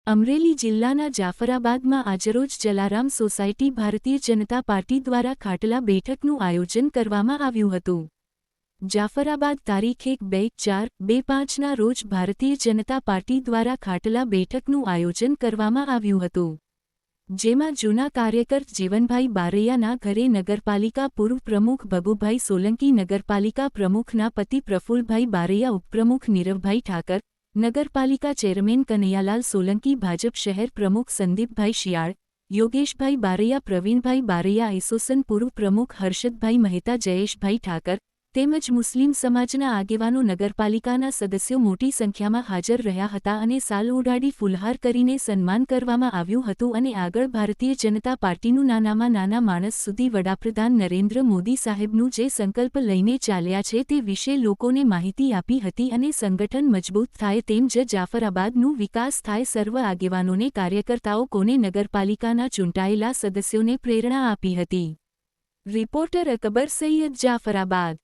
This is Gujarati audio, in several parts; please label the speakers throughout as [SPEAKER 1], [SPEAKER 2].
[SPEAKER 1] અમરેલી જિલ્લાના જાફરાબાદમાં આજરોજ જલારામ સોસાયટી ભારતીય જનતા પાર્ટી દ્વારા ખાટલા બેઠકનું આયોજન કરવામાં આવ્યું હતું. જાફરાબાદ તારીખ 1-2-4-2-5ના રોજ ભારતીય જનતા પાર્ટી દ્વારા ખાટલા બેઠકનું આયોજન કરવામાં આવ્યું હતું. જેમાં જૂના કાર્યકર જીવનભાઈ બારૈયાના ઘરે નગરપાલિકા પૂર્વ પ્રમુખ ભગુભાઈ સોલંકી, નગરપાલિકા પ્રમુખના પતિ પ્રફુલભાઈ બારૈયા, ઉપપ્રમુખ નીરવભાઈ ઠાકર, નગરપાલિકા ચેરમેન કનૈયાલાલ સોલંકી, ભાજપ શહેર પ્રમુખ સંદીપભાઈ શિયાળ, યોગેશભાઈ બારૈયા, પ્રવીણભાઈ બારૈયા, એસોસિએશન પૂર્વ પ્રમુખ હર્ષદભાઈ મહેતા, જયેશભાઈ ઠાકર તેમજ મુસ્લિમ સમાજના આગેવાનો, નગરપાલિકાના સદસ્યો મોટી સંખ્યામાં હાજર રહ્યા હતા અને સાલ ઓઢાડી ફુલહાર કરીને સન્માન કરવામાં આવ્યું હતું અને આગળ ભારતીય જનતા પાર્ટીનું નાનામાં નાના માણસ સુધી વડાપ્રધાન નરેન્દ્ર મોદી સાહેબનું જે સંકલ્પ લઈને ચાલ્યા છે તે વિશે લોકોને માહિતી આપી હતી અને સંગઠન મજબૂત થાય તેમ જ જાફરાબાદનું વિકાસ થાય, સર્વ આગેવાનોને, કાર્યકર્તાઓને, નગરપાલિકાના ચૂંટાયેલા સદસ્યોને પ્રેરણા આપી હતી. રિપોર્ટર અકબર સૈયદ, જાફરાબાદ.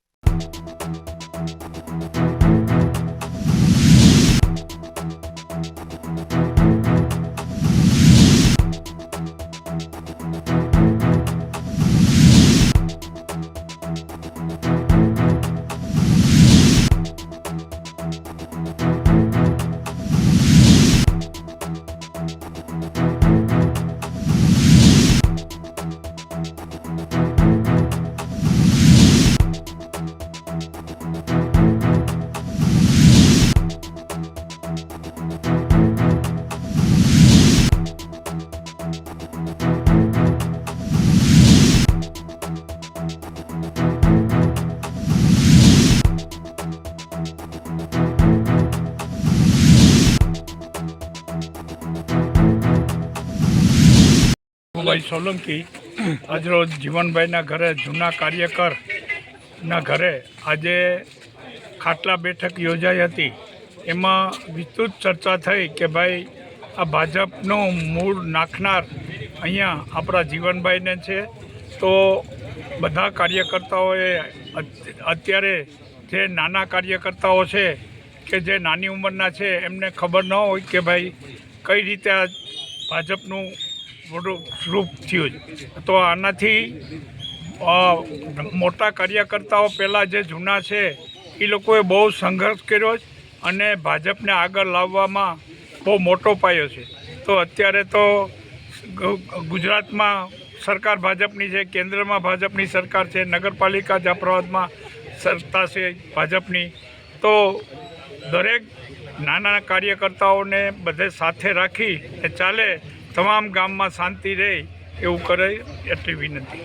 [SPEAKER 2] ભાઈ સોલંકી આજરોજ જીવનભાઈના ઘરે, જૂના કાર્યકરના ઘરે આજે ખાટલા બેઠક યોજાઈ હતી. એમાં વિસ્તૃત ચર્ચા થઈ કે ભાઈ આ ભાજપનું મૂળ નાખનાર અહીંયા આપણા જીવનભાઈને છે. તો બધા કાર્યકર્તાઓએ અત્યારે જે નાના કાર્યકર્તાઓ છે કે જે નાની ઉંમરના છે એમને ખબર ન હોય કે ભાઈ કઈ રીતે આ ભાજપનું મોટું રૂપ થયું. તો આનાથી મોટા કાર્યકર્તાઓ પહેલાં જે જૂના છે એ લોકોએ બહુ સંઘર્ષ કર્યો અને ભાજપને આગળ લાવવામાં બહુ મોટો પાયો છે. તો અત્યારે તો ગુજરાતમાં સરકાર ભાજપની છે, કેન્દ્રમાં ભાજપની સરકાર છે, નગરપાલિકા જાફરાબાદમાં સત્તા છે ભાજપની. તો દરેક નાના કાર્યકર્તાઓને બધે સાથે રાખી ચાલે, તમામ ગામમાં શાંતિ રહે એવું કરે એટલી વિનંતી.